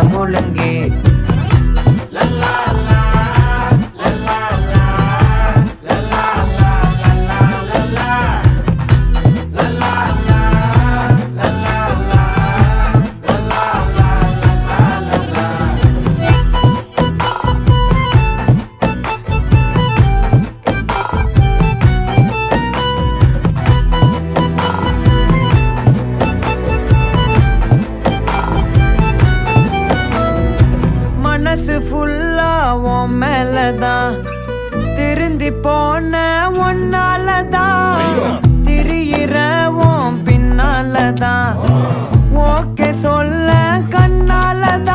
முழுங்கி மனசு ஃபுல்லா உன் மேலதான் திருந்தி போன ஒன்னாலதான் திரியிற உன் பின்னாலதான் ஓகே சொல்ல